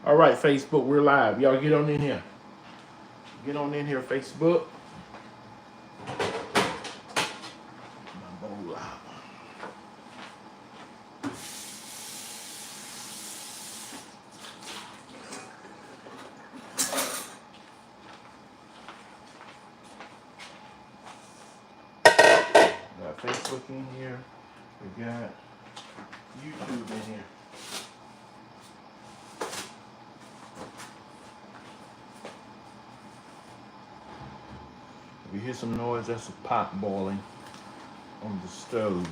All right, Facebook, we're live. Y'all get on in here. Get on in here, Facebook. My bowl out. We got Facebook in here. We got YouTube in here. If you hear some noise, that's a pot boiling on the stove.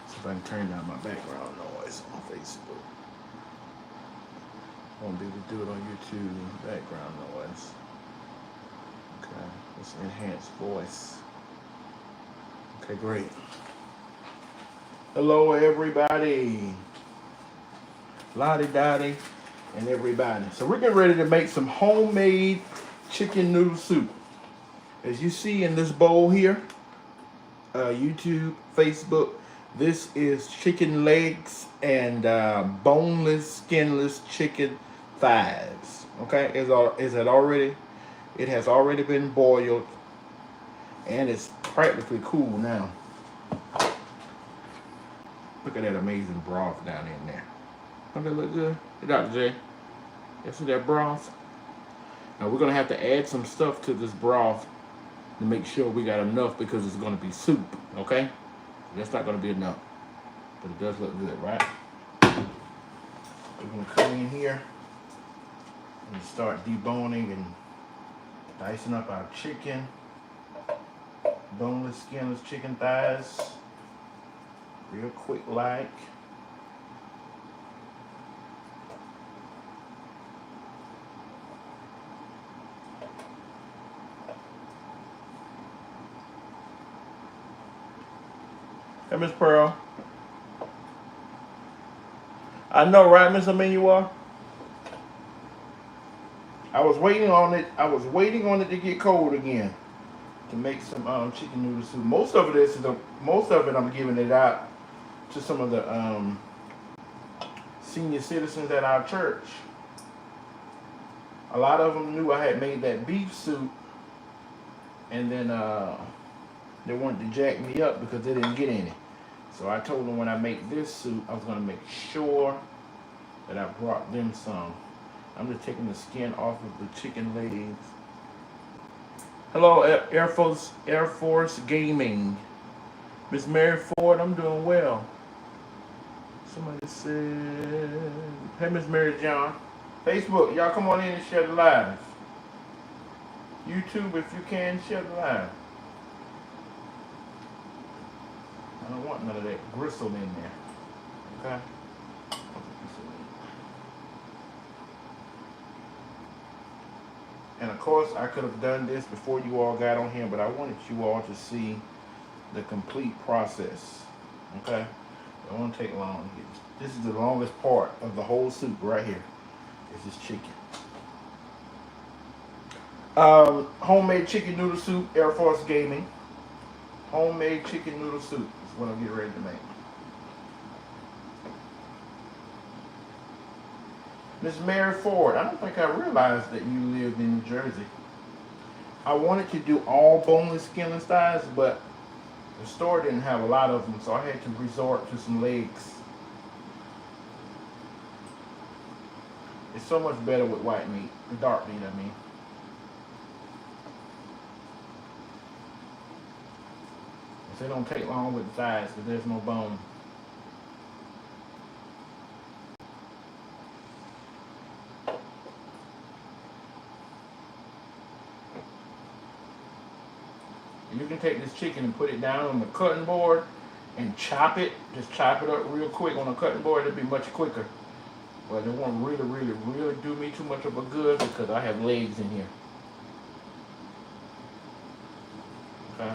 See if I can turn down my background noise on Facebook. Won't be able to do it on YouTube. Background noise. Okay, let's enhance voice. Okay, great. Hello, everybody. Lottie Dottie and everybody. So we're getting ready to make some homemade chicken noodle soup. As you see in this bowl here, YouTube, Facebook, this is chicken legs and boneless, skinless chicken thighs. Okay, it has already been boiled and it's practically cool now. Look at that amazing broth down in there. Don't that look good? Hey, Dr. J, you see that broth? Now we're gonna have to add some stuff to this broth to make sure we got enough because it's gonna be soup, okay? That's not gonna be enough, but it does look good, right? We're gonna come in here and start deboning and dicing up our chicken, boneless, skinless chicken thighs, real quick like. Hey, Miss Pearl. I know, right, Miss Emmanuel? I was waiting on it. I was waiting on it to get cold again to make some chicken noodle soup. Most of it I'm giving it out to some of the senior citizens at our church. A lot of them knew I had made that beef soup, and then they wanted to jack me up because they didn't get any. So I told them when I make this soup, I was going to make sure that I brought them some. I'm just taking the skin off of the chicken legs. Hello, Air Force Gaming. Miss Mary Ford, I'm doing well. Somebody said, hey, Miss Mary John. Facebook, y'all come on in and share the live. YouTube, if you can, share the live. I don't want none of that gristle in there. Okay? And of course, I could have done this before you all got on here, but I wanted you all to see the complete process. Okay? It won't take long. This is the longest part of the whole soup right here. It's this chicken. Homemade chicken noodle soup, Air Force Gaming. Homemade chicken noodle soup is what I'm getting ready to make. Miss Mary Ford, I don't think I realized that you lived in New Jersey. I wanted to do all boneless, skinless thighs, but the store didn't have a lot of them, so I had to resort to some legs. It's so much better with white meat, dark meat, I mean. They don't take long with the thighs because there's no bone. You can take this chicken and put it down on the cutting board and chop it. Just chop it up real quick on a cutting board. It'll be much quicker. But it won't really do me too much of a good because I have legs in here. Okay.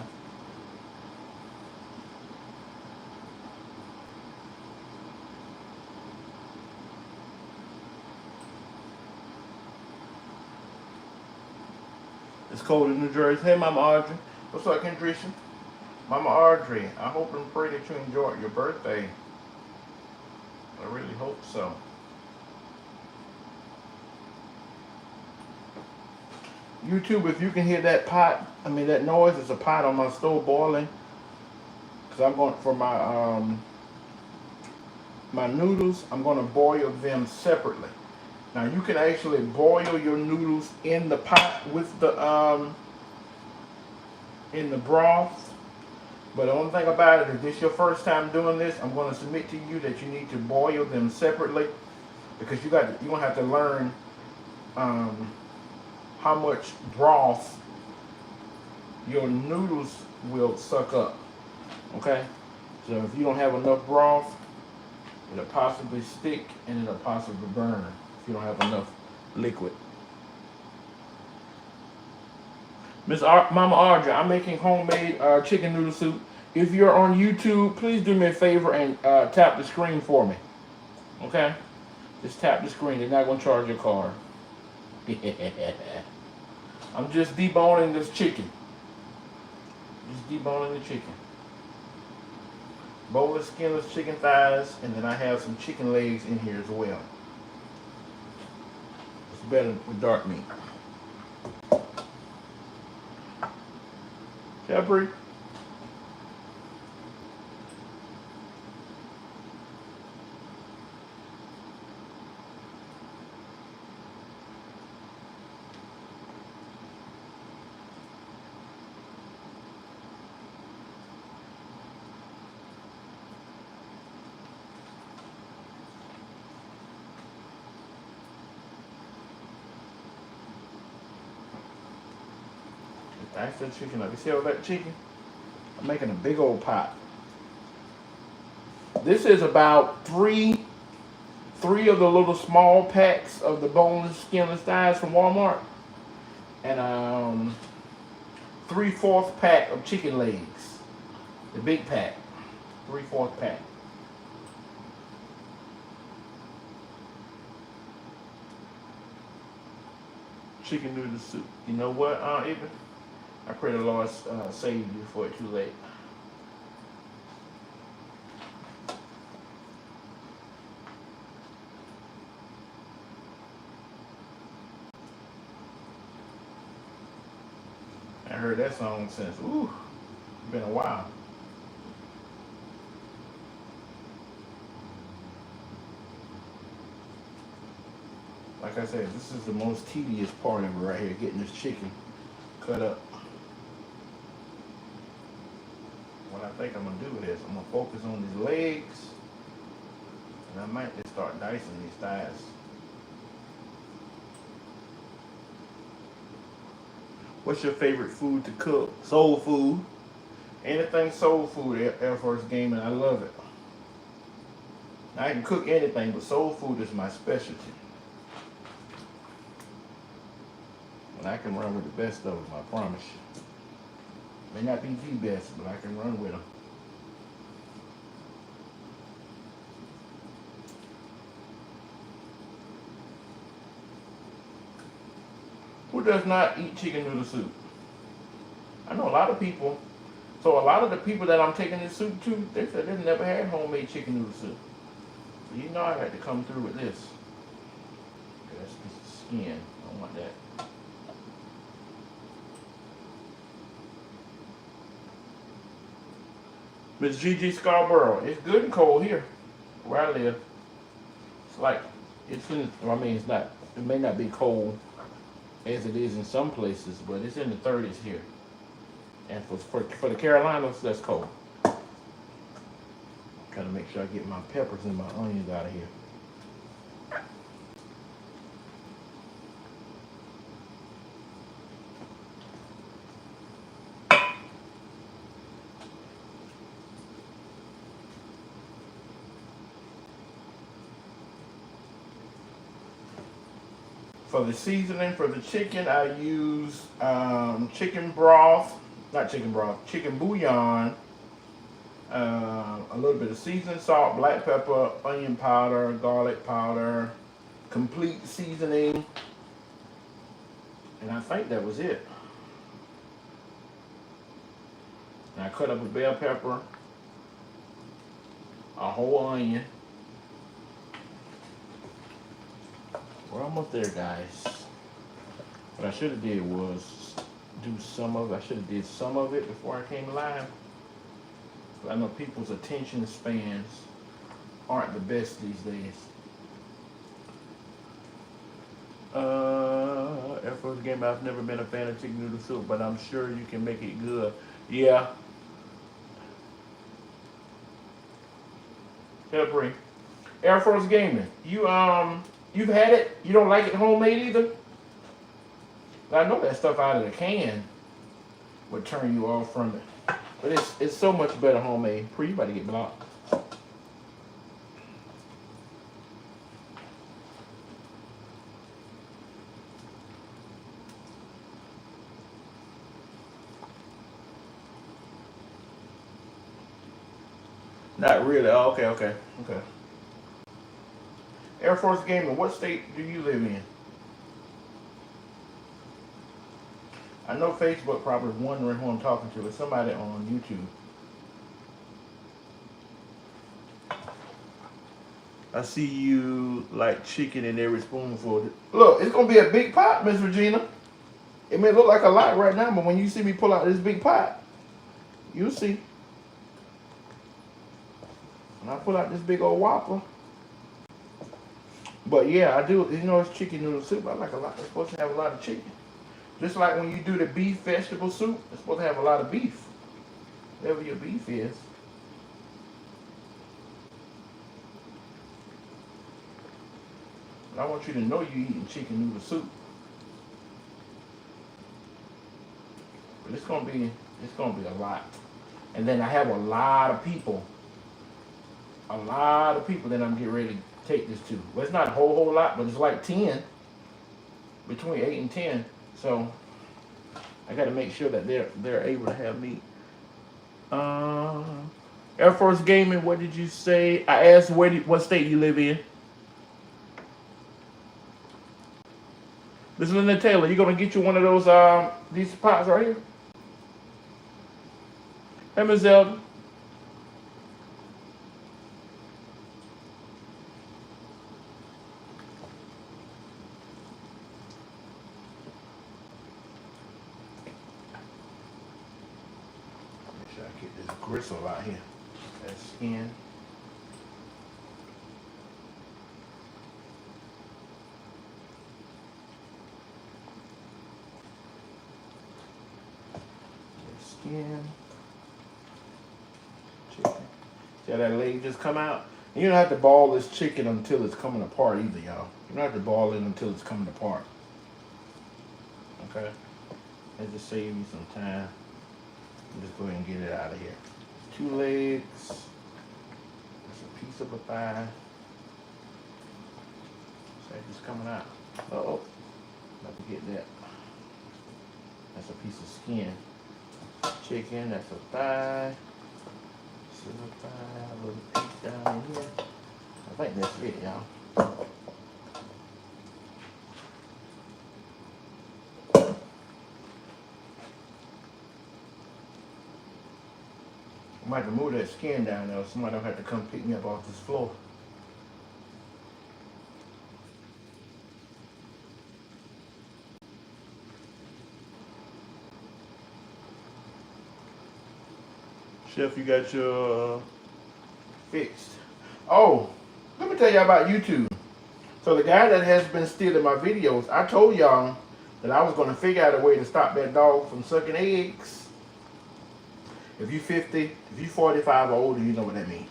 It's cold in New Jersey. Hey, Mama Audrey. What's up, Kendrisha? Mama Audrey, I hope and pray that you enjoyed your birthday. I really hope so. YouTube, if you can hear that pot, that noise, it's a pot on my stove boiling. Because I'm going for my noodles, I'm going to boil them separately. Now you can actually boil your noodles in the pot with the in the broth. But the only thing about it, if this is your first time doing this, I'm going to submit to you that you need to boil them separately, because you're going to have to learn how much broth your noodles will suck up. Okay, so if you don't have enough broth, it'll possibly stick and it'll possibly burn if you don't have enough liquid. Mama Audrey, I'm making homemade chicken noodle soup. If you're on YouTube, please do me a favor and tap the screen for me. Okay? Just tap the screen. They're not going to charge your card. I'm just deboning this chicken. Just deboning the chicken. Boneless, skinless chicken thighs, and then I have some chicken legs in here as well. It's better with dark meat. Jeffrey? That's the chicken up. You see all that chicken? I'm making a big old pot. This is about three of the little small packs of the boneless, skinless thighs from Walmart, and 3/4 pack of chicken legs. The big pack, 3/4 pack. Chicken noodle soup. You know what, Eben? I pray the Lord save you before it's too late. I heard that song since, it's been a while. Like I said, this is the most tedious part of it right here, getting this chicken cut up. What I think I'm going to do is I'm going to focus on these legs, and I might just start dicing these thighs. What's your favorite food to cook? Soul food. Anything soul food, Air Force Gaming, I love it. I can cook anything, but soul food is my specialty. And I can run with the best of them, I promise you. May not be the best, but I can run with them. Who does not eat chicken noodle soup? I know a lot of people. So a lot of the people that I'm taking this soup to, they said they've never had homemade chicken noodle soup. So you know I had to come through with this. That's the skin. I don't want that. Miss Gigi Scarborough, it's good and cold here, where I live. It's like, it's not, it may not be cold as it is in some places, but it's in the 30s here. And for the Carolinas, that's cold. I'm trying to make sure I get my peppers and my onions out of here. For the seasoning for the chicken, I use chicken broth, chicken bouillon, a little bit of seasoning salt, black pepper, onion powder, garlic powder, complete seasoning, and I think that was it. And I cut up a bell pepper, a whole onion. We're almost there, guys. What I should have did was do some of it. I should have did some of it before I came live. But I know people's attention spans aren't the best these days. Air Force Game, I've never been a fan of chicken noodle soup, but I'm sure you can make it good. Yeah. Peppery. Air Force Gaming, you've had it? You don't like it homemade either? I know that stuff out of the can would turn you off from it. But it's so much better homemade. Pre, you about to get blocked. Not really. Oh, okay. Air Force Gaming, what state do you live in? I know Facebook probably wondering who I'm talking to. It's somebody on YouTube. I see you like chicken in every spoonful. Look, it's going to be a big pot, Miss Regina. It may look like a lot right now, but when you see me pull out this big pot, you'll see. When I pull out this big old Whopper. But yeah, I do. You know, it's chicken noodle soup. I like a lot. It's supposed to have a lot of chicken. Just like when you do the beef vegetable soup, it's supposed to have a lot of beef. Whatever your beef is. And I want you to know you're eating chicken noodle soup. But it's gonna be a lot. And then I have a lot of people that I'm getting ready to take this to. Well, it's not a whole lot, but it's like 10, between 8 and 10. So I got to make sure that they're able to have meat. Air Force Gaming, what did you say? I asked what state you live in. Miss Linda Taylor, you gonna get you one of those these pots right here? Hey, Miss Zelda. Get this gristle out here. That skin. That skin. Chicken. See how that leg just come out? And you don't have to ball this chicken until it's coming apart either, y'all. You don't have to ball it until it's coming apart. Okay? That just save you some time. Just go ahead and get it out of here. 2 legs. That's a piece of a thigh. So it's just coming out. Uh-oh. About to get that. That's a piece of skin. Chicken, that's a thigh. This is a thigh. A little piece down in here. I think that's it, y'all. I might have to move that skin down there, or somebody don't have to come pick me up off this floor. Chef, you got your fixed. Oh, let me tell y'all about YouTube. So the guy that has been stealing my videos, I told y'all that I was going to figure out a way to stop that dog from sucking eggs. If you're 50, if you're 45 or older, you know what that means.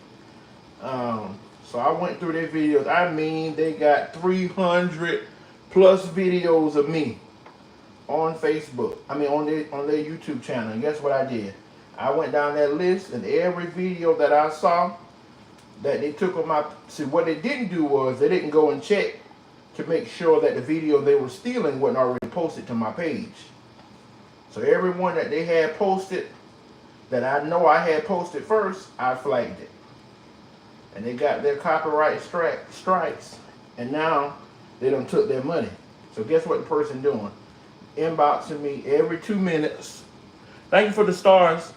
So I went through their videos. I mean, they got 300 plus videos of me on Facebook. I mean, on their YouTube channel. And guess what I did? I went down that list, and every video that I saw that they took on my... See, what they didn't do was they didn't go and check to make sure that the video they were stealing wasn't already posted to my page. So everyone that they had posted, that I know I had posted first, I flagged it. And they got their copyright strikes, and now they done took their money. So guess what the person doing? Inboxing me every 2 minutes. Thank you for the stars.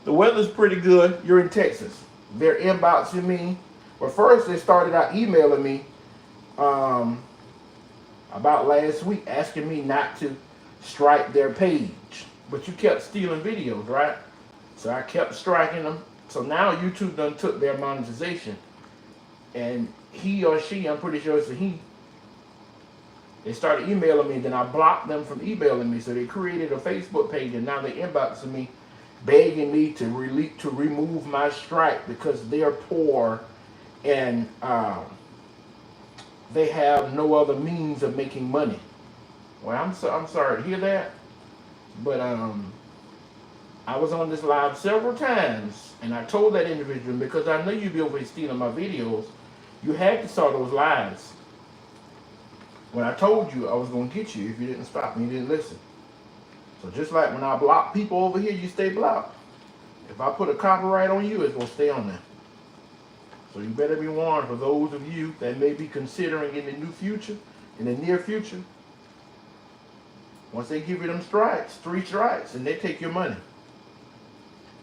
The weather's pretty good. You're in Texas. They're inboxing me. Well, first they started out emailing me about last week, asking me not to strike their page. But you kept stealing videos, right? So I kept striking them. So now YouTube done took their monetization. And he or she, I'm pretty sure it's a he, they started emailing me, then I blocked them from emailing me. So they created a Facebook page, and now they're inboxing me, begging me to remove my strike because they're poor and they have no other means of making money. Well, I'm sorry to hear that, but I was on this live several times, and I told that individual, because I know you'd be over here stealing my videos, you had to start those lives. When I told you I was going to get you if you didn't stop me, you didn't listen. So just like when I block people over here, you stay blocked. If I put a copyright on you, it's going to stay on there. So you better be warned for those of you that may be considering in the near future, once they give you them strikes, 3 strikes, and they take your money.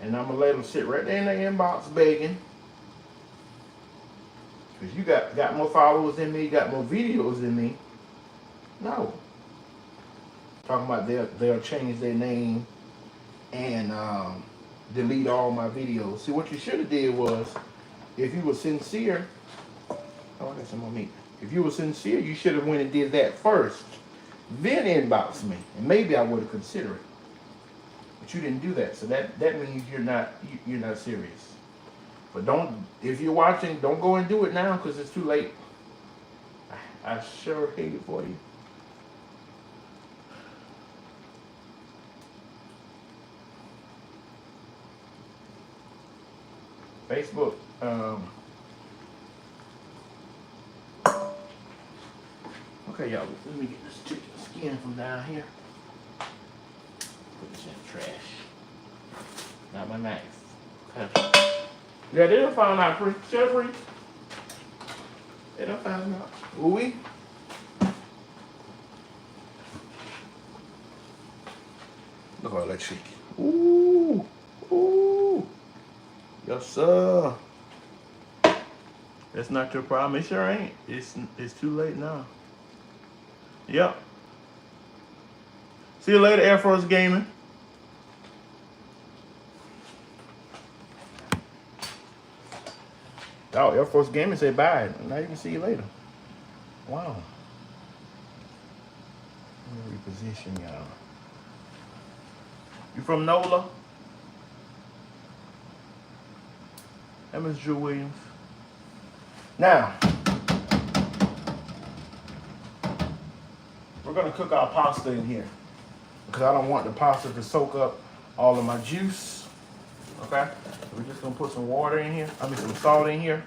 And I'm going to let them sit right there in the inbox begging. Because you got more followers than me, got more videos than me. No. Talking about they'll change their name and delete all my videos. See, what you should have did was, if you were sincere, oh, I got some more meat. If you were sincere, you should have went and did that first, then inbox me, and maybe I would have considered it. But you didn't do that, so that means you're not serious. But if you're watching, don't go and do it now because it's too late. I sure hate it for you. Facebook. Okay, y'all, let me get this chicken skin from down here. Put this in the trash. Not my knife. Okay. Yeah, they done found out, Jeffrey. They done found out. Ooh-wee. Look at all that chicken. Ooh. Ooh. Yes, sir. That's not your problem. It sure ain't. It's too late now. Yep. See you later, Air Force Gaming. Oh, Air Force Gaming say bye. Now you can see you later. Wow. Let me reposition y'all. You from NOLA? That Miss Drew Williams. Now, we're gonna cook our pasta in here because I don't want the pasta to soak up all of my juice. Okay, so we're just gonna put some water in here. Some salt in here.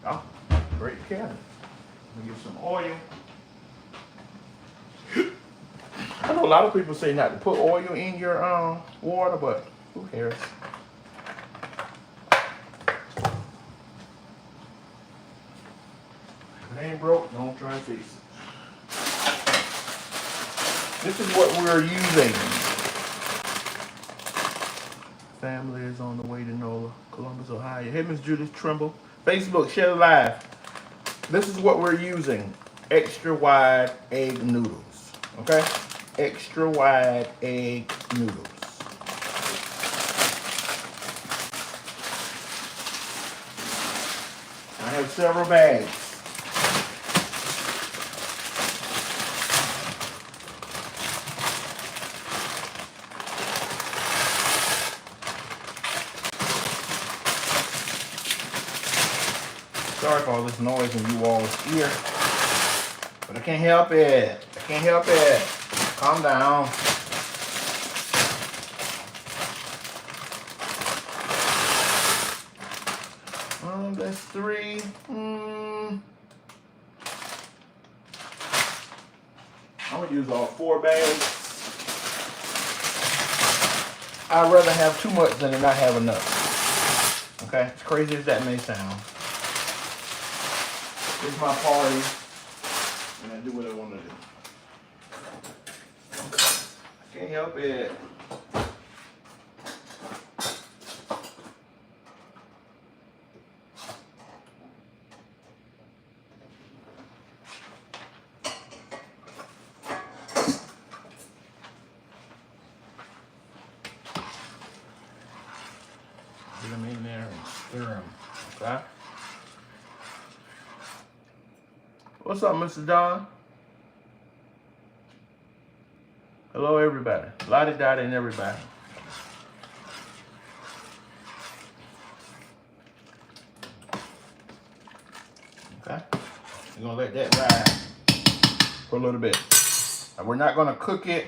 Oh, great cabinet. Let me get some oil. I know a lot of people say not to put oil in your water, but who cares? If it ain't broke, don't try to fix it. This is what we're using. Family is on the way to NOLA, Columbus, Ohio. Hey, Miss Judith Trimble. Facebook, share live. This is what we're using. Extra wide egg noodles. Okay? Extra wide egg noodles. I have several bags. Sorry for all this noise in you all's ear, but I can't help it. I can't help it. Calm down. That's 3. I'm gonna use all 4 bags. I'd rather have too much than to not have enough. Okay, as crazy as that may sound. It's my party, and I do what I want to do. Can't help it. Get them in there and stir them. Okay? What's up, Mr. Don? Hello, everybody. Lottie Dottie and everybody. Okay? We're going to let that ride for a little bit. Now, we're not going to cook it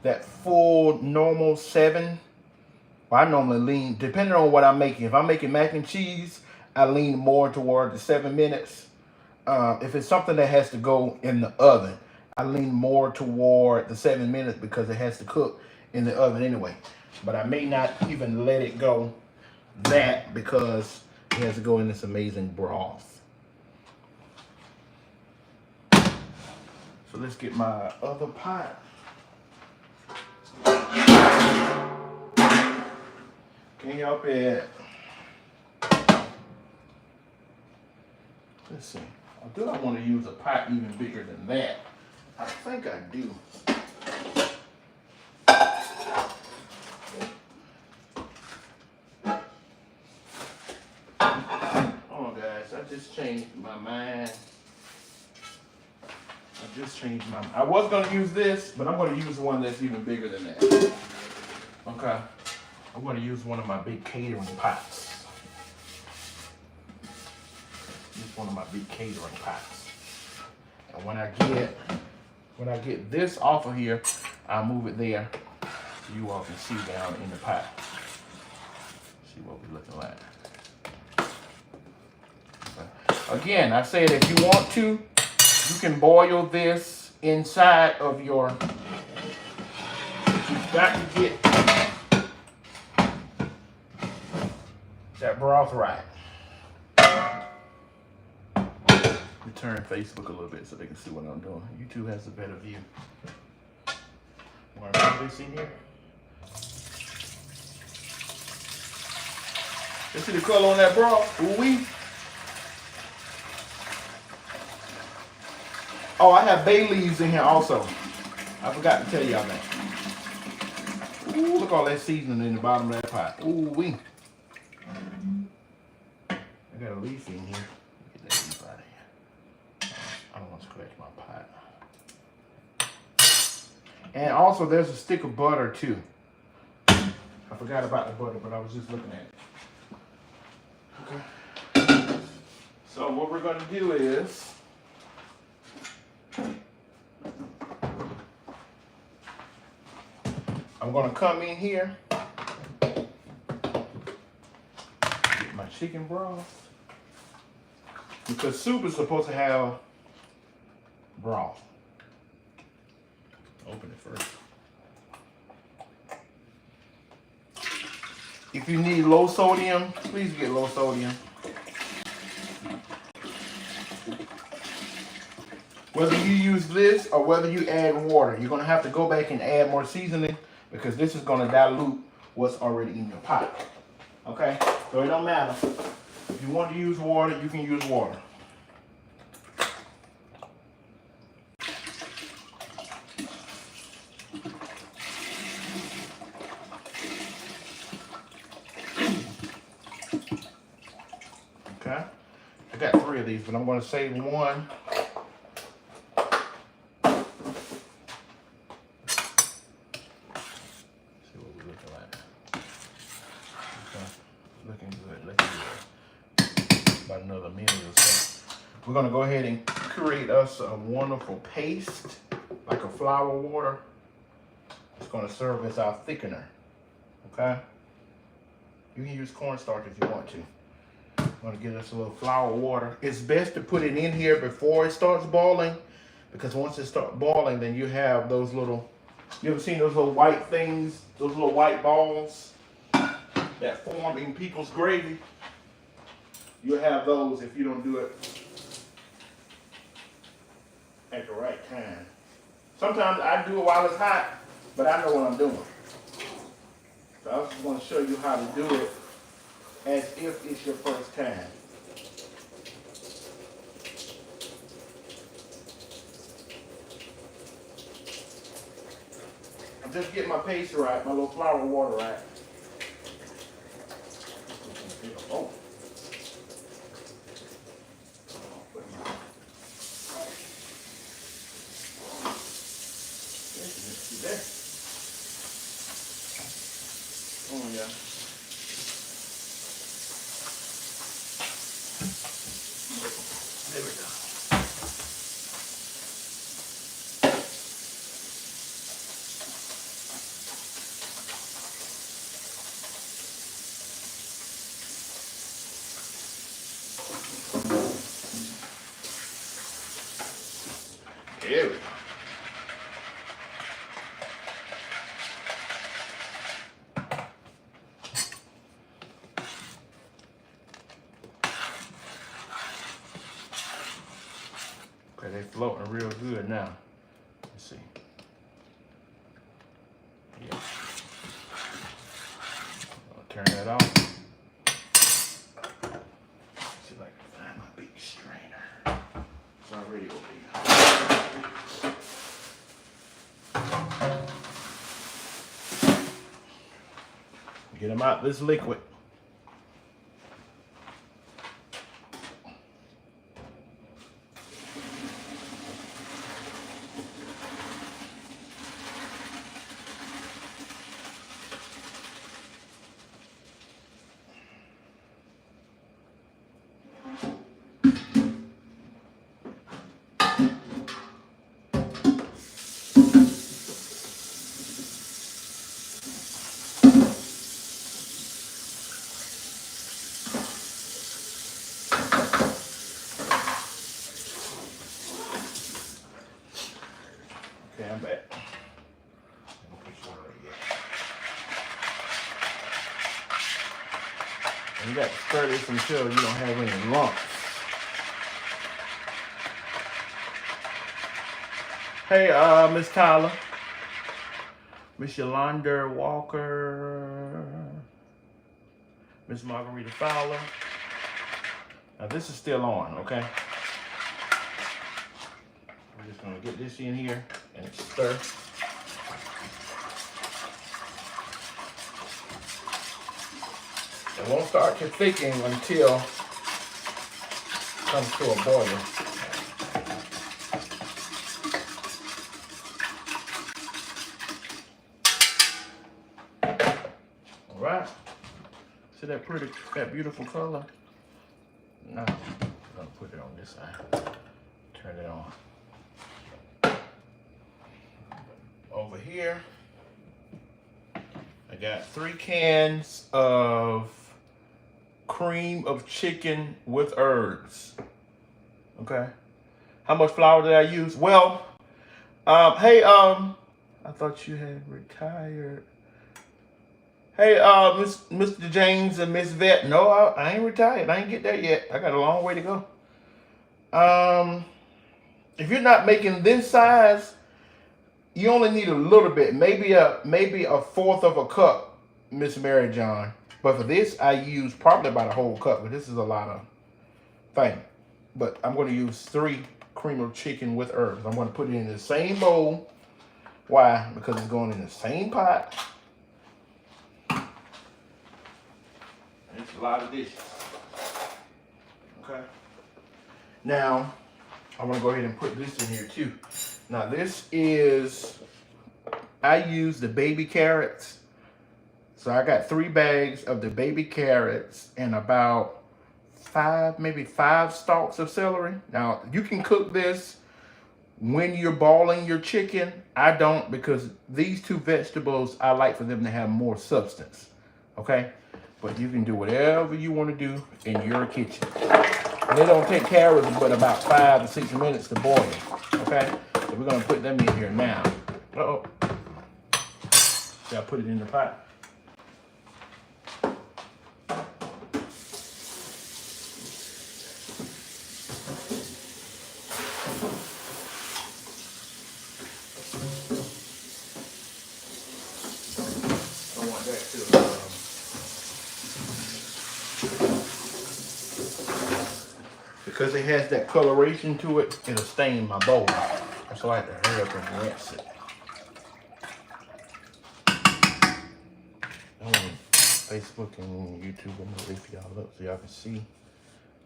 that full normal 7. Well, I normally lean, depending on what I'm making. If I'm making mac and cheese, I lean more toward the 7 minutes. If it's something that has to go in the oven, I lean more toward the 7 minutes because it has to cook in the oven anyway. But I may not even let it go that because it has to go in this amazing broth. So let's get my other pot. Can't help it. Let's see. Do I want to use a pot even bigger than that? I think I do. Oh, guys, I just changed my mind. I was going to use this, but I'm going to use one that's even bigger than that. Okay. I'm going to use one of my big catering pots. Use one of my big catering pots. And when I get this off of here, I'll move it there so you all can see down in the pot. See what we're looking like. Okay. Again, I said if you want to, you can boil this inside of your. You've got to get that broth right. Turn Facebook a little bit so they can see what I'm doing. YouTube has a better view. Want to put this in here? You see the color on that broth? Ooh-wee. Oh, I have bay leaves in here also. I forgot to tell y'all that. Ooh, look at all that seasoning in the bottom of that pot. Ooh-wee. I got a leaf in here. Get that leaf out of here. I don't want to scratch my pot. And also there's a stick of butter too. I forgot about the butter, but I was just looking at it. Okay. So what we're going to do is I'm going to come in here, get my chicken broth, because soup is supposed to have broth. Open it first. If you need low sodium, please get low sodium. Whether you use this or whether you add water, you're going to have to go back and add more seasoning because this is going to dilute what's already in your pot. Okay? So it don't matter. If you want to use water, you can use water. Okay? I got 3 of these, but I'm going to save one. Another minute or so. We're going to go ahead and create us a wonderful paste, like a flour water. It's going to serve as our thickener. Okay? You can use cornstarch if you want to. I'm going to get us a little flour water. It's best to put it in here before it starts boiling, because once it starts boiling, then you have those little, you ever seen those little white things, those little white balls that form in people's gravy? You'll have those if you don't do it at the right time. Sometimes I do it while it's hot, but I know what I'm doing. So I just want to show you how to do it as if it's your first time. I'm just getting my paste right, my little flour water right. Oh. There. Oh yeah. There we go. There we go. Okay, they're floating real good now. Let's see. Yeah. I'll turn that off. See if I can find my big strainer. It's already over here. Get them out this liquid. Okay, I'm back. And you got to stir this until you don't have any lumps. Hey, Miss Tyler. Miss Yolanda Walker. Miss Margarita Fowler. Now this is still on, okay? We're just gonna get this in here and stir. It won't start to thicken until it comes to a boil. All right. See that pretty, that beautiful color? Now, I'm gonna put it on this side. Turn it on. Over here, I got 3 cans of cream of chicken with herbs. Okay. How much flour did I use? Well, hey, I thought you had retired. Hey, Mr. James and Miss Vet. No, I ain't retired. I ain't get there yet. I got a long way to go. If you're not making this size, you only need a little bit, maybe a fourth of a cup, Miss Mary John. But for this, I use probably about a whole cup. But this is a lot of thing. But I'm going to use 3 cream of chicken with herbs. I'm going to put it in the same bowl. Why? Because it's going in the same pot. It's a lot of dishes. Okay. Now, I want to go ahead and put this in here too. Now this is, I use the baby carrots. So I got 3 bags of the baby carrots and about 5, maybe 5 stalks of celery. Now you can cook this when you're boiling your chicken. I don't, because these 2 vegetables, I like for them to have more substance. Okay. But you can do whatever you want to do in your kitchen. And they don't take carrots but about 5 to 6 minutes to boil. Okay? So we're going to put them in here now. Uh-oh. See, I put it in the pot. because it has that coloration to it, it'll stain my bowl. So I have to hurry up and rinse it. I want Facebook and YouTube, I'm gonna lift y'all up so y'all can see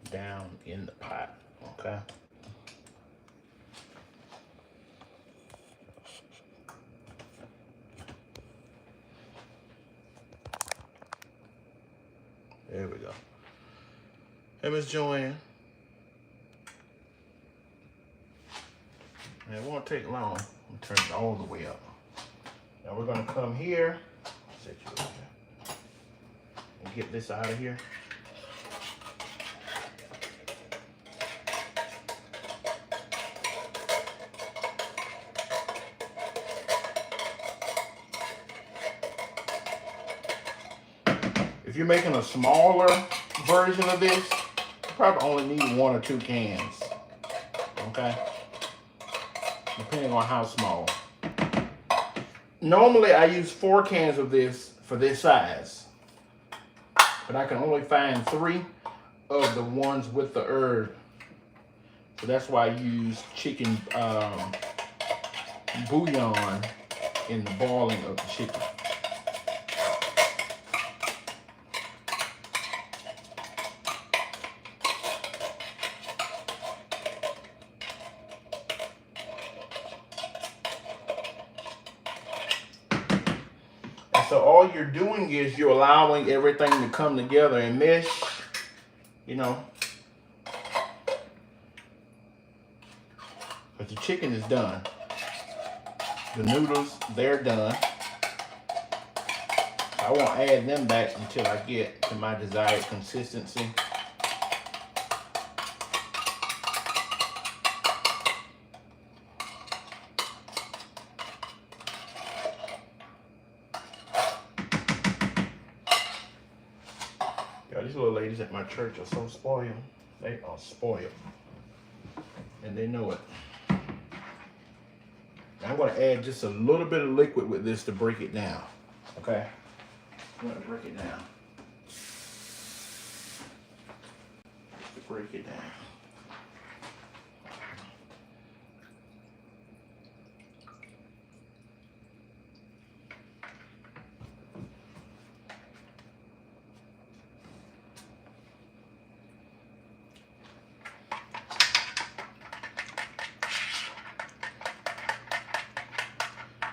down in the pot, okay? There we go. Hey, Miss Joanne. And it won't take long. I'm turn it all the way up. Now we're gonna come here, set you over here, and get this out of here. If you're making a smaller version of this, you probably only need 1 or 2 cans, okay? Depending on how small. Normally I use 4 cans of this for this size, but I can only find 3 of the ones with the herb. So that's why I use chicken bouillon in the boiling of the chicken. So all you're doing is you're allowing everything to come together and mesh, you know. But the chicken is done. The noodles, they're done. I won't add them back until I get to my desired consistency. These little ladies at my church are so spoiled. They are spoiled. And they know it. Now I'm going to add just a little bit of liquid with this to break it down. Okay? I'm going to break it down. To break it down.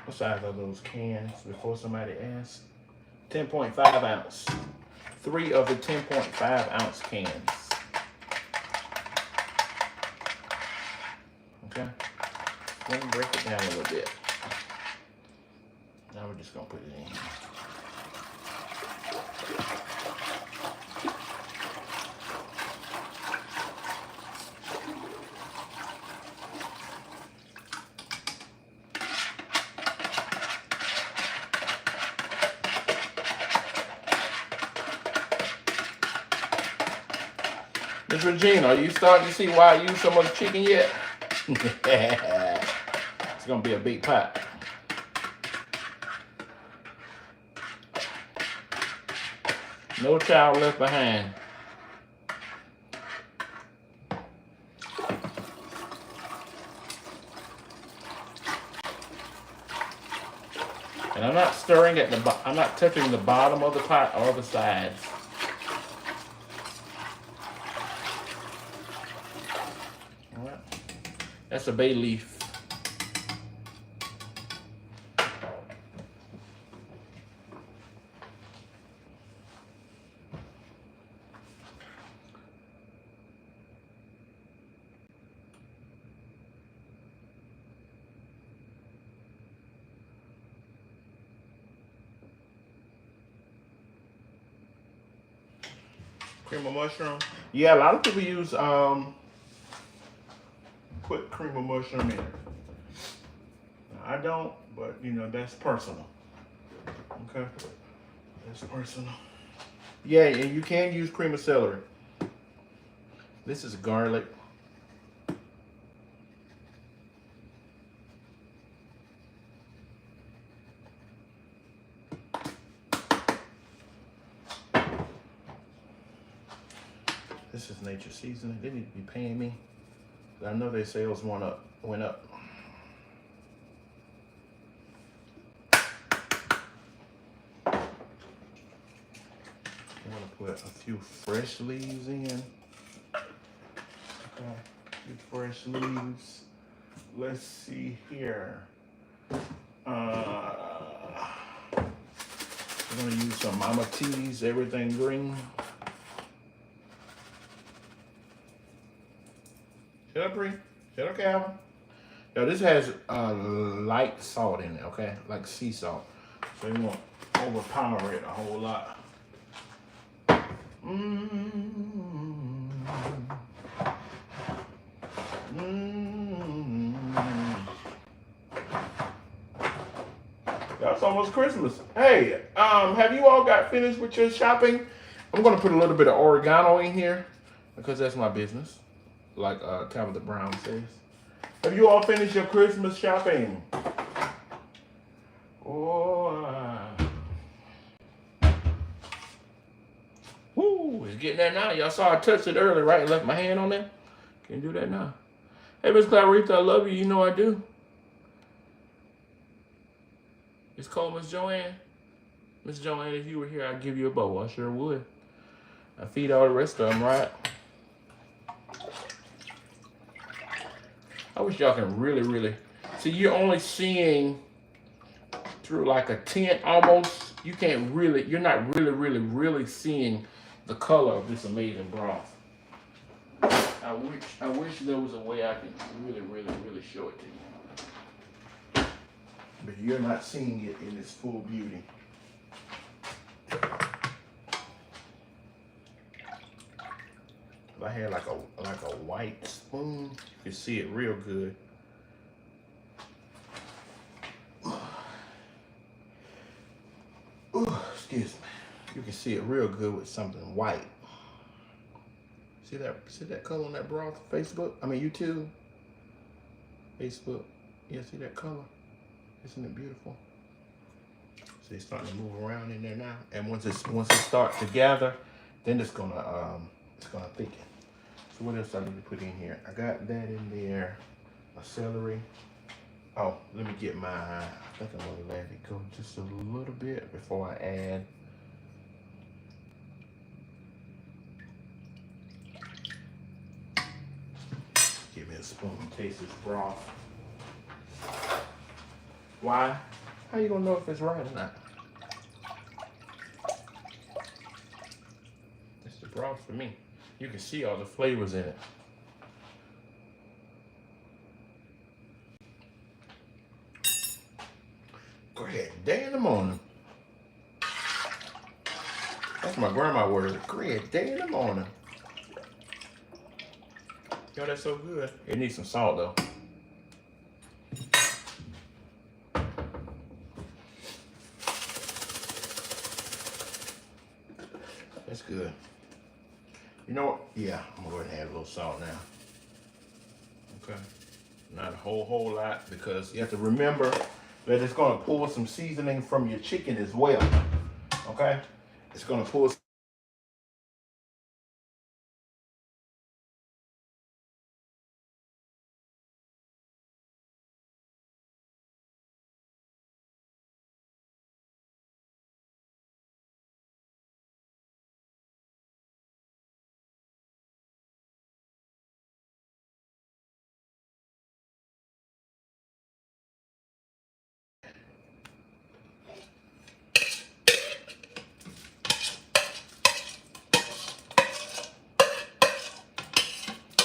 What size are those cans before somebody asks? 10.5 ounce. 3 of the 10.5 ounce cans. Okay? Let me break it down a little bit. Now we're just going to put it in. Miss Regina, are you starting to see why I use so much chicken yet? It's gonna be a big pot. No child left behind. And I'm not stirring at the I'm not touching the bottom of the pot or the sides. That's a bay leaf. Cream of mushroom. Yeah, a lot of people use put cream of mushroom in it. I don't, but you know, that's personal. Okay? That's personal. Yeah, and you can use cream of celery. This is garlic. This is nature seasoning. They need to be paying me. I know their sales went up. I'm gonna put a few fresh leaves in. Okay, a few fresh leaves. Let's see here. We're gonna use some Mama T's Everything Green. Shut up, Bree. Shut up, Calvin. Now this has light salt in it, okay? Like sea salt. So you won't overpower it a whole lot. That's almost Christmas. Hey, have you all got finished with your shopping? I'm gonna put a little bit of oregano in here because that's my business, like Tabitha Brown says. Have you all finished your Christmas shopping? Oh, woo, it's getting there now. Y'all saw I touched it earlier, right? Left my hand on there. Can't do that now. Hey, Miss Clarita, I love you. You know I do. It's called Miss Joanne. Miss Joanne, if you were here, I'd give you a bow. I sure would. I feed all the rest of them, right? I wish y'all can really see. You're only seeing through like a tint almost. You can't really. You're not really seeing the color of this amazing broth. I wish there was a way I could really show it to you. But you're not seeing it in its full beauty. If I had like a white spoon, you could see it real good. Ooh, excuse me. You can see it real good with something white. See that color on that broth? YouTube? Facebook. Yeah, see that color? Isn't it beautiful? See, it's starting to move around in there now. And once it starts to gather, then it's gonna thicken. So what else I need to put in here? I got that in there. A celery. Oh, let me get I think I'm gonna let it go just a little bit before I add. Give me a spoon and taste this broth. Why? How you gonna know if it's right or not? It's the broth for me. You can see all the flavors in it. Great day in the morning. That's my grandma word. Great day in the morning. Yo, that's so good. It needs some salt though. That's good. You know what? Yeah, I'm gonna go ahead and add a little salt now. Okay. Not a whole lot, because you have to remember that it's gonna pull some seasoning from your chicken as well. Okay? It's gonna pull.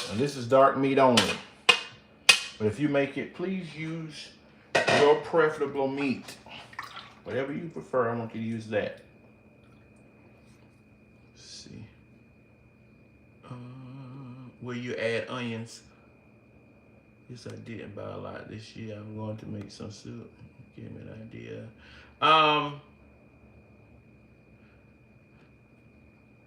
And this is dark meat only. But if you make it, please use your preferable meat. Whatever you prefer, I want you to use that. Let's see. Will you add onions? Yes, I didn't buy a lot this year. I'm going to make some soup. Give me an idea.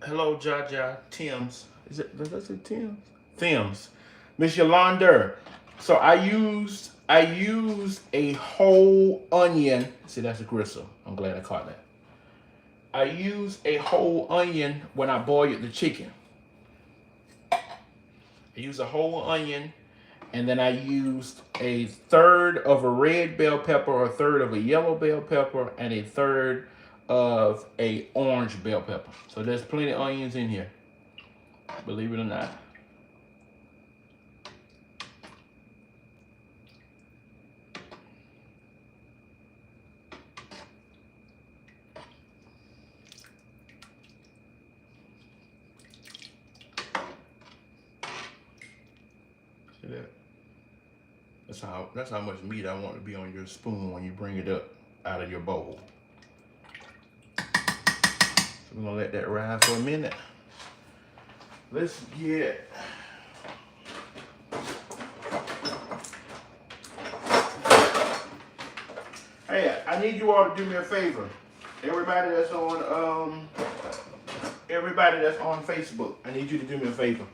Hello, Jaja. Tim's. Did I say Tim's? Tim's. Miss Yolanda. So I used a whole onion. See, that's a gristle. I'm glad I caught that. I used a whole onion when I boiled the chicken. I used a whole onion, and then I used a third of a red bell pepper, a third of a yellow bell pepper, and a third of a orange bell pepper. So there's plenty of onions in here, believe it or not. See that? That's how much meat I want to be on your spoon when you bring it up out of your bowl. So we're gonna let that ride for a minute. Let's get hey, I need you all to do me a favor. Everybody that's on Facebook, I need you to do me a favor.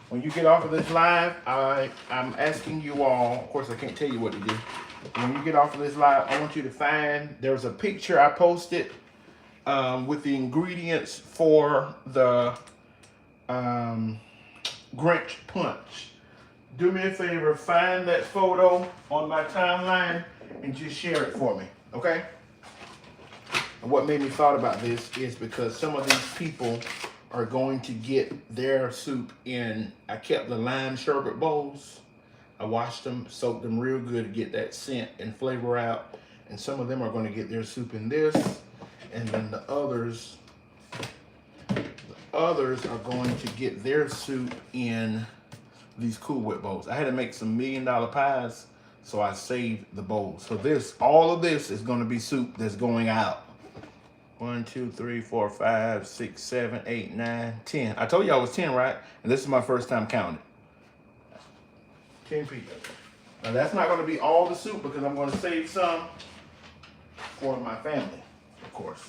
When you get off of this live, I'm asking you all, of course I can't tell you what to do. When you get off of this live, I want you to find, there's a picture I posted with the ingredients for the Grinch Punch. Do me a favor, find that photo on my timeline and just share it for me, okay? And what made me thought about this is because some of these people are going to get their soup in, I kept the lime sherbet bowls. I washed them, soaked them real good to get that scent and flavor out. And some of them are going to get their soup in this. And then the others are going to get their soup in these Cool Whip bowls. I had to make some $1 million pies, so I saved the bowls. So all of this is going to be soup that's going out. 1, 2, 3, 4, 5, 6, 7, 8, 9, 10. I told you I was 10, right? And this is my first time counting. 10 people. Now that's not going to be all the soup because I'm going to save some for my family, of course.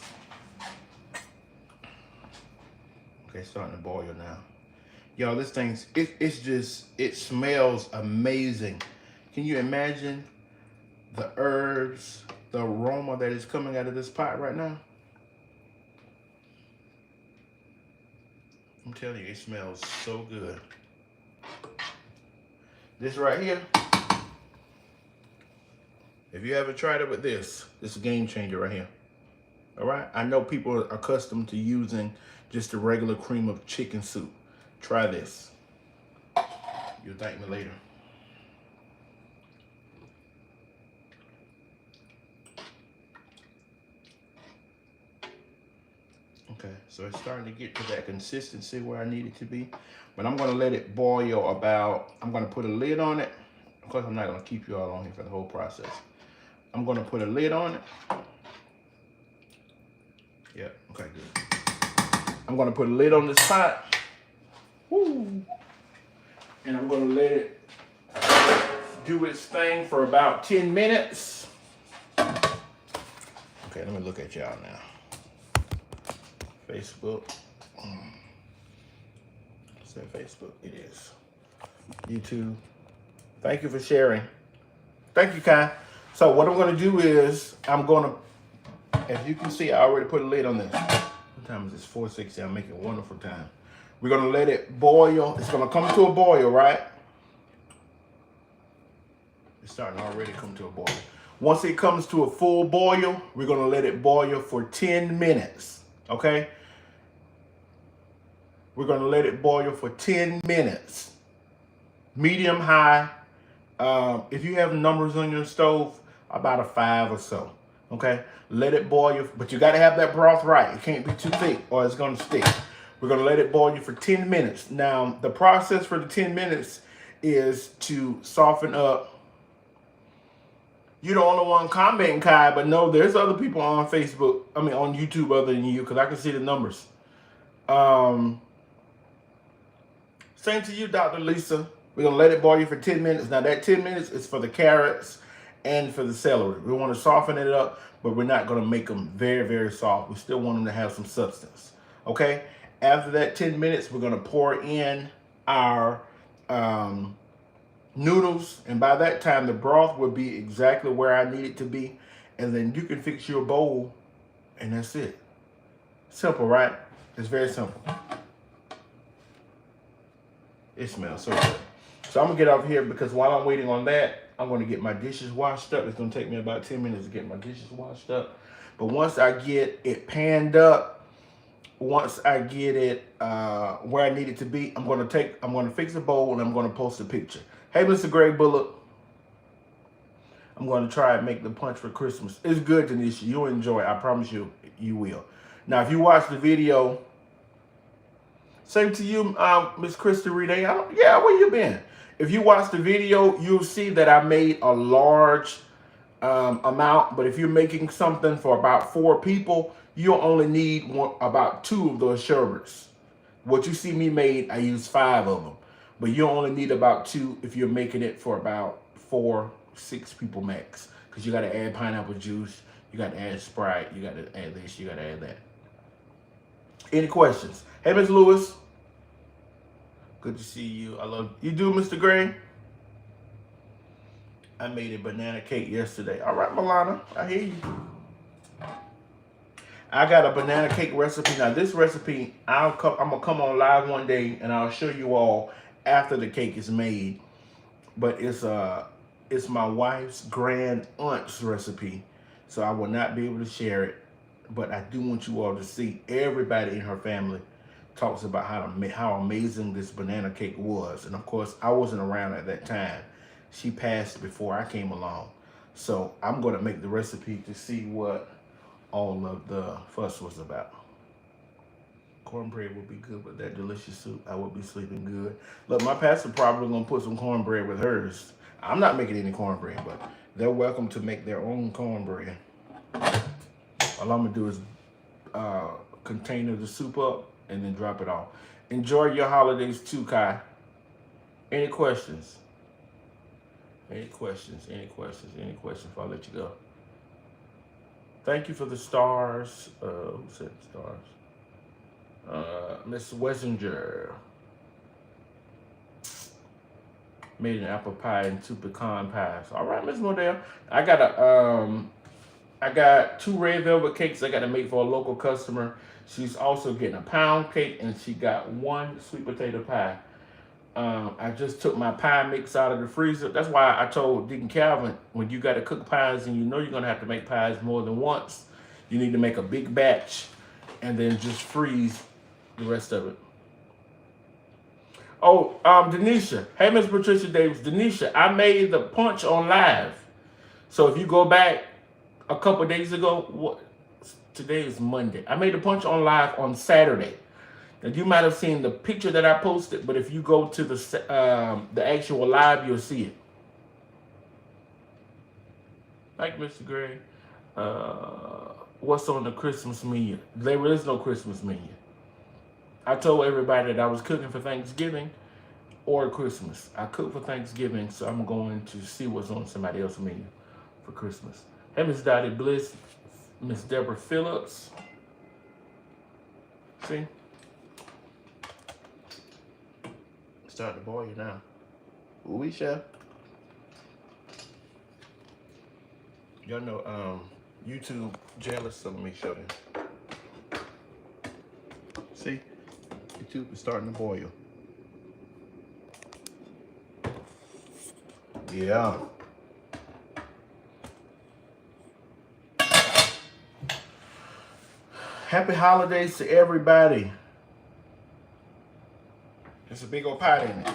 Okay, starting to boil now. Y'all, this thing's, it smells amazing. Can you imagine the herbs, the aroma that is coming out of this pot right now? I'm telling you, it smells so good. This right here, if you ever tried it with this is a game changer right here. All right, I know people are accustomed to using just the regular cream of chicken soup. Try this. You'll thank me later. Okay, so it's starting to get to that consistency where I need it to be. But I'm gonna let it boil about, I'm gonna put a lid on it. Of course, I'm not gonna keep you all on here for the whole process. I'm gonna put a lid on it. Yeah, okay, good. I'm gonna put a lid on this pot. Woo. And I'm gonna let it do its thing for about 10 minutes. Okay, let me look at y'all now. Facebook. Is that Facebook? It is. YouTube. Thank you for sharing. Thank you, Kai. So what I'm gonna do is, as you can see, I already put a lid on this. What time is this? 4:60. I'm making wonderful time. We're gonna let it boil. It's gonna come to a boil, right? It's starting to already come to a boil. Once it comes to a full boil, we're gonna let it boil for 10 minutes, okay? We're gonna let it boil for 10 minutes. Medium high. If you have numbers on your stove, about a 5 or so, okay? Let it boil, but you gotta have that broth right. It can't be too thick or it's gonna stick. We're gonna let it boil for 10 minutes. Now, the process for the 10 minutes is to soften up. You're the only one commenting, Kai, but no, there's other people on Facebook, on YouTube other than you, because I can see the numbers. Same to you, Dr. Lisa. We're gonna let it boil for 10 minutes. Now that 10 minutes is for the carrots and for the celery. We wanna soften it up, but we're not gonna make them very, very soft. We still want them to have some substance, okay? After that 10 minutes, we're gonna pour in our noodles, and by that time, the broth will be exactly where I need it to be, and then you can fix your bowl, and that's it. Simple, right? It's very simple. It smells so good. So I'm gonna get off here because while I'm waiting on that, I'm gonna get my dishes washed up. It's gonna take me about 10 minutes to get my dishes washed up. But once I get it panned up, once I get it where I need it to be, I'm gonna fix the bowl and I'm gonna post a picture. Hey, Mr. Greg Bullock, I'm gonna try and make the punch for Christmas. It's good, Tanisha. You'll enjoy it. I promise you, you will. Now, if you watch the video, same to you, Miss Krista Reed. Yeah, where you been? If you watch the video, you'll see that I made a large amount. But if you're making something for about 4 people, you'll only need about 2 of those sherbets. What you see me made, I used 5 of them. But you only need about 2 if you're making it for about 4, 6 people max. Because you got to add pineapple juice. You got to add Sprite. You got to add this. You got to add that. Any questions? Hey, Miss Lewis. Good to see you. I love you. Do, Mr. Gray? I made a banana cake yesterday. All right, Milana. I hear you. I got a banana cake recipe. Now, this recipe, I'm going to come on live one day, and I'll show you all after the cake is made. But it's my wife's grand aunt's recipe, so I will not be able to share it. But I do want you all to see. Everybody in her family talks about how amazing this banana cake was. And of course, I wasn't around at that time. She passed before I came along. So I'm going to make the recipe to see what all of the fuss was about. Cornbread would be good with that delicious soup. I would be sleeping good. Look, my pastor probably going to put some cornbread with hers. I'm not making any cornbread, but they're welcome to make their own cornbread. All I'm going to do is container the soup up and then drop it off. Enjoy your holidays too, Kai. Any questions? Any questions? Any questions? Any questions before I let you go? Thank you for the stars. Who said stars? Miss Wessinger. Made an apple pie and 2 pecan pies. All right, Miss Modell. I got 2 red velvet cakes I got to make for a local customer. She's also getting a pound cake, and she got 1 sweet potato pie. I just took my pie mix out of the freezer. That's why I told Deacon Calvin, when you got to cook pies and you know you're going to have to make pies more than once, you need to make a big batch and then just freeze the rest of it. Oh, Denisha. Hey, Miss Patricia Davis. Denisha, I made the punch on live. So if you go back a couple days ago, today is Monday. I made the punch on live on Saturday. Now, you might have seen the picture that I posted, but if you go to the actual live, you'll see it. Like Mr. Gray, what's on the Christmas menu? There is no Christmas menu. I told everybody that I was cooking for Thanksgiving or Christmas. I cook for Thanksgiving, so I'm going to see what's on somebody else's menu for Christmas. Hey, Miss Dottie Bliss, Miss Deborah Phillips. See? Starting to boil now. Ooh, chef. Y'all know YouTube jealous, so let me show them. See? YouTube is starting to boil. Yeah. Happy holidays to everybody. It's a big old pot in it.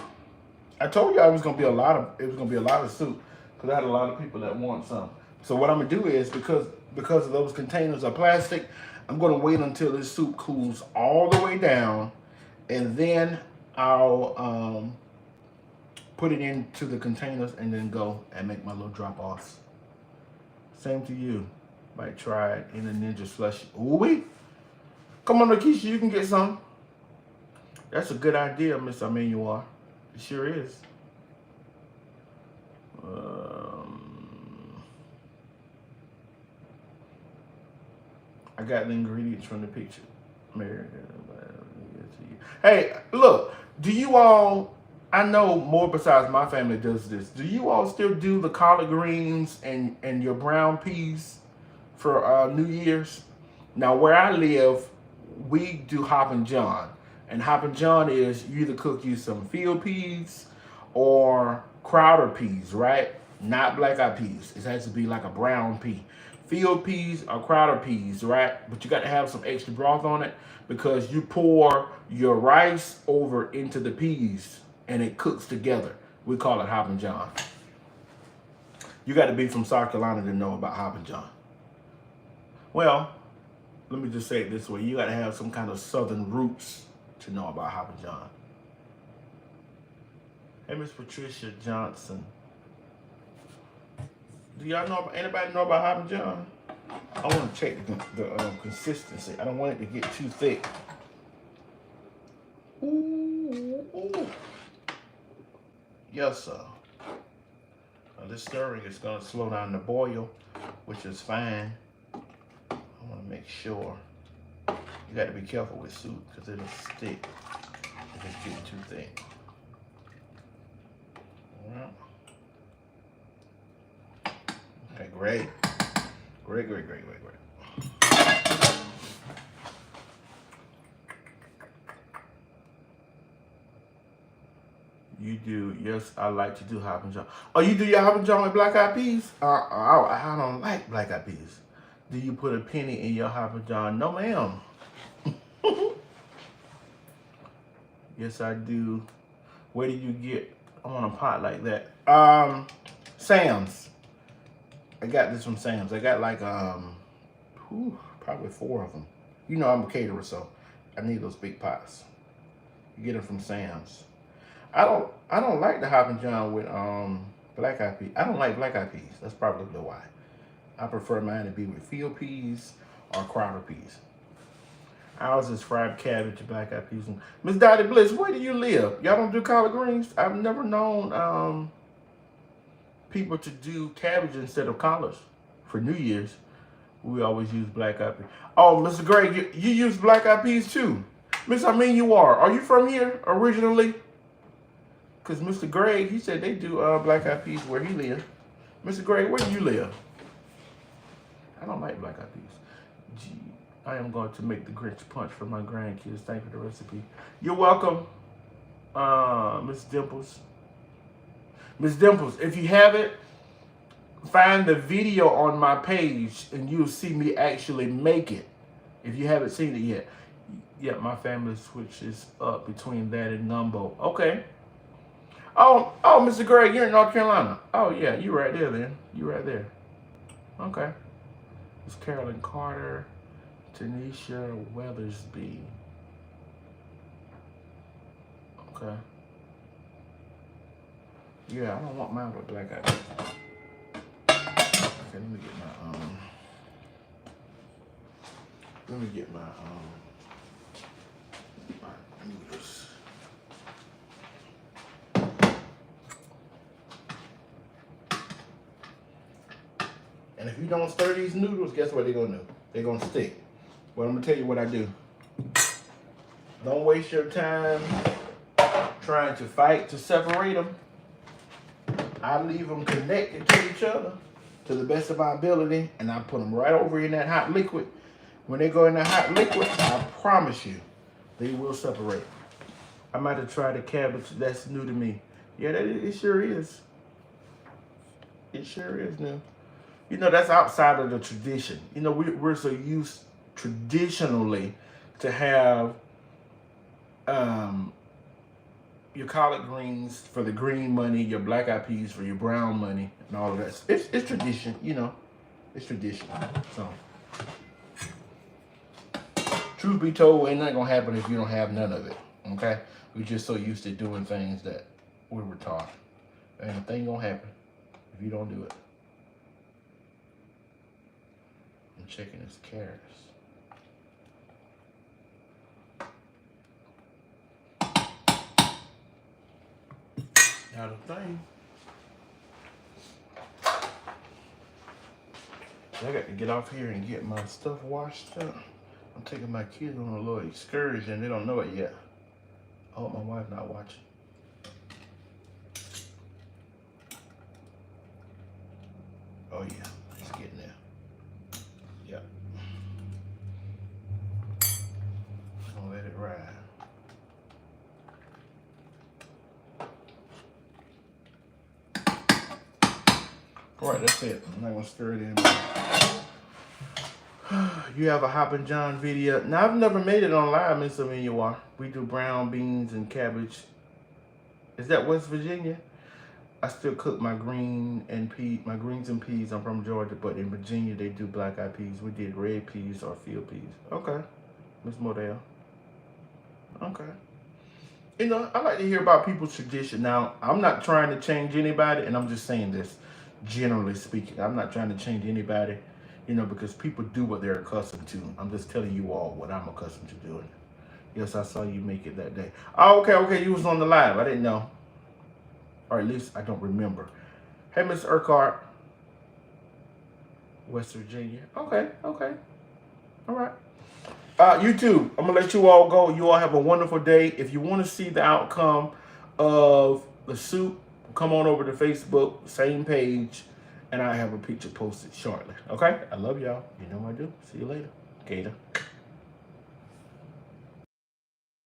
I told you it was gonna be a lot of soup because I had a lot of people that want some. So what I'm gonna do is because of those containers are plastic, I'm gonna wait until this soup cools all the way down, and then I'll put it into the containers and then go and make my little drop-offs. Same to you. Might try it in a Ninja Slushie. Ooh-wee. Come on, Lakeisha, you can get some. That's a good idea, Miss Emmanuel. It sure is. I got the ingredients from the picture. Hey, look, do you all, I know more besides my family does this. Do you all still do the collard greens and your brown peas for New Year's? Now, where I live, we do Hop and John. And Hoppin' John is you either cook you some field peas or crowder peas, right? Not black eyed peas. It has to be like a brown pea. Field peas or crowder peas, right? But you got to have some extra broth on it because you pour your rice over into the peas and it cooks together. We call it Hoppin' John. You got to be from South Carolina to know about Hoppin' John. Well, let me just say it this way. You got to have some kind of southern roots to know about Hoppin' John. Hey, Miss Patricia Johnson. Do y'all know, anybody know about Hoppin' John? I want to check the consistency. I don't want it to get too thick. Ooh, ooh. Yes, sir. Now this stirring is going to slow down the boil, which is fine. I want to make sure. You got to be careful with soup because it'll stick if it's getting too thick. All right. Okay, great. Great. You do, yes, I like to do Hoppin' John. Oh, you do your Hoppin' John with black eyed peas? I don't like black eyed peas. Do you put a penny in your Hoppin' John? No, ma'am. Yes, I do. Where do you get on a pot like that? Sam's. I got this from Sam's. I got like probably 4 of them. You know I'm a caterer, so I need those big pots. You get them from Sam's. I don't like the Hoppin' John with black eyed peas. I don't like black eyed peas. That's probably why. I prefer mine to be with field peas or crowder peas. Ours is fried cabbage, black eyed peas. Miss Dottie Bliss, where do you live? Y'all don't do collard greens? I've never known people to do cabbage instead of collards for New Year's. We always use black eyed peas. Oh, Mr. Gray, you use black eyed peas too. Miss, I mean you are. Are you from here originally? Because Mr. Gray, he said they do black eyed peas where he lives. Mr. Gray, where do you live? I don't like black eyed peas. Gee, I am going to make the Grinch punch for my grandkids. Thank you for the recipe. You're welcome, Miss Dimples. Miss Dimples, if you haven't, find the video on my page and you'll see me actually make it. If you haven't seen it yet. Yeah, my family switches up between that and gumbo. Okay. Oh, Mr. Gray, you're in North Carolina. Oh, yeah, you right there then. You right there. Okay. It's Carolyn Carter, Tanisha Weathersby. Okay. Yeah, I don't want mine with black eyed. Okay, let me get my noodles. And if you don't stir these noodles, guess what they're gonna do? They're gonna stick. Well, I'm gonna tell you what I do. Don't waste your time trying to fight to separate them. I leave them connected to each other to the best of my ability, and I put them right over in that hot liquid. When they go in that hot liquid, I promise you, they will separate. I'm about to try the cabbage. That's new to me. Yeah, it sure is. It sure is new. You know, that's outside of the tradition. You know, we're so used traditionally to have your collard greens for the green money, your black eyed peas for your brown money, and all of that. It's tradition, you know. It's tradition. So, truth be told, ain't nothing gonna happen if you don't have none of it. Okay? We're just so used to doing things that we were taught. Ain't a thing gonna happen if you don't do it. I'm checking his carrots. Now the thing, I got to get off here and get my stuff washed up. I'm taking my kids on a little excursion. They don't know it yet. I hope my wife's not watching. Oh yeah, it's getting there. Yep. I'm gonna let it ride. All right, that's it. I'm not gonna stir it in. You have a Hoppin' John video. Now, I've never made it on live, Miss Amelia. We do brown beans and cabbage. Is that West Virginia? I still cook my greens and peas. I'm from Georgia, but in Virginia they do black-eyed peas. We did red peas or field peas. Okay, Miss Modell. Okay. You know, I like to hear about people's tradition. Now, I'm not trying to change anybody, and I'm just saying this, generally speaking. I'm not trying to change anybody, you know, because people do what they're accustomed to. I'm just telling you all what I'm accustomed to doing. Yes, I saw you make it that day. Oh, okay, you was on the live. I didn't know. Or at least I don't remember. Hey, Miss Urquhart. West Virginia. Okay. All right. YouTube, I'm going to let you all go. You all have a wonderful day. If you want to see the outcome of the soup, come on over to Facebook, same page, and I have a picture posted shortly. Okay? I love y'all. You know what I do. See you later. Gator.